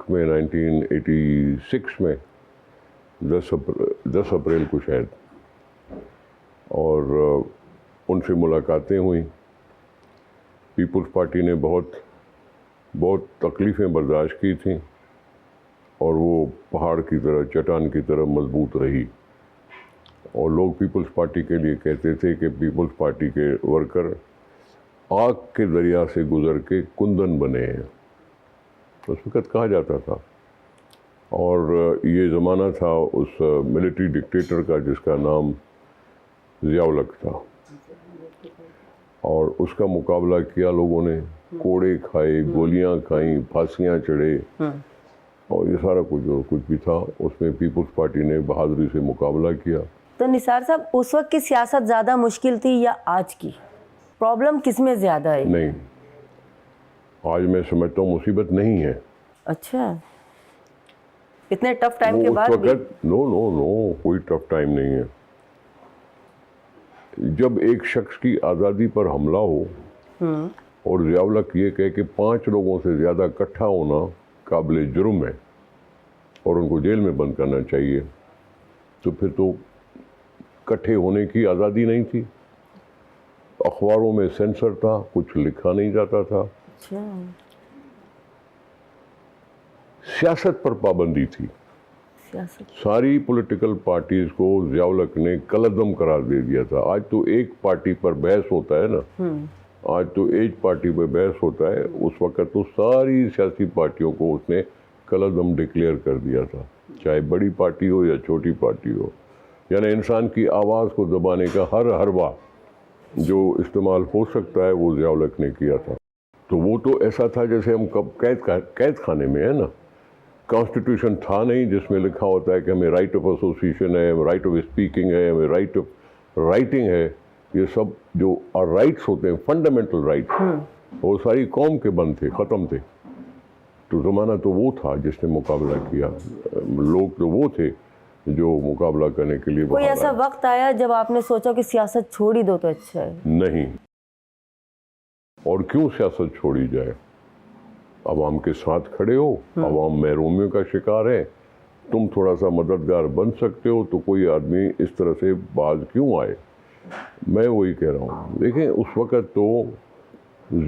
ملک میں 1986 میں 10 اپریل کو شاید، اور ان سے ملاقاتیں ہوئیں. پیپلز پارٹی نے بہت تکلیفیں برداشت کی تھیں اور وہ پہاڑ کی طرح، چٹان کی طرح مضبوط رہی. اور لوگ پیپلز پارٹی کے لیے کہتے تھے کہ پیپلز پارٹی کے ورکر آگ کے دریا سے گزر کے کندن بنے ہیں، اس وقت کہا جاتا تھا. اور یہ زمانہ تھا اس ملٹری ڈکٹیٹر کا جس کا نام ضیاء الحق تھا، اور اس کا مقابلہ کیا لوگوں نے، کوڑے کھائے، گولیاں کھائیں، پھانسیاں چڑھے، اور یہ سارا کچھ جو کچھ بھی تھا اس میں پیپلز پارٹی نے بہادری سے مقابلہ کیا. تو نثار صاحب، اس وقت کی سیاست زیادہ مشکل تھی یا آج کی؟ پرابلم کس میں زیادہ ہے؟ نہیں، آج میں سمجھتا ہوں مصیبت نہیں ہے. اچھا، اتنے ٹف ٹائم کے بعد بھی؟ نو کوئی ٹف ٹائم نہیں ہے. جب ایک شخص کی آزادی پر حملہ ہو اور ضیاء الحق یہ کہے کہ 5 لوگوں سے زیادہ اکٹھا ہونا قابل جرم ہے اور ان کو جیل میں بند کرنا چاہیے، تو پھر تو اکٹھے ہونے کی آزادی نہیں تھی. اخباروں میں سینسر تھا، کچھ لکھا نہیں جاتا تھا. سیاست پر پابندی تھی. ساری پولیٹیکل پارٹیز کو ضیاء الحق نے کالعدم قرار دے دیا تھا. آج تو ایک پارٹی پر بحث ہوتا ہے نا، آج تو ایک پارٹی پر بحث ہوتا ہے، اس وقت تو ساری سیاسی پارٹیوں کو اس نے کالعدم ڈکلیئر کر دیا تھا، چاہے بڑی پارٹی ہو یا چھوٹی پارٹی ہو. یعنی انسان کی آواز کو دبانے کا ہر حربہ جو استعمال ہو سکتا ہے وہ ضیاء الحق نے کیا تھا. تو وہ تو ایسا تھا جیسے ہم قید خانے میں ہے نا. کانسٹیٹیوشن تھا نہیں جس میں لکھا ہوتا ہے کہ ہمیں رائٹ آف ایسوسیشن ہے، ہمیں رائٹ آف اسپیکنگ ہے، ہمیں رائٹ آف رائٹنگ ہے. یہ سب جو رائٹس ہوتے ہیں، فنڈامنٹل رائٹس، وہ ساری قوم کے بند تھے، ختم تھے. تو زمانہ تو وہ تھا جس نے مقابلہ کیا. لوگ تو وہ تھے جو مقابلہ کرنے کے لیے. کوئی ایسا وقت آیا جب آپ نے سوچا کہ سیاست چھوڑ ہی دو تو اچھا ہے؟ نہیں، اور کیوں سیاست چھوڑی جائے؟ عوام کے ساتھ کھڑے ہو، عوام محرومیوں کا شکار ہے، تم تھوڑا سا مددگار بن سکتے ہو، تو کوئی آدمی اس طرح سے باز کیوں آئے؟ میں وہی کہہ رہا ہوں. دیکھیں اس وقت تو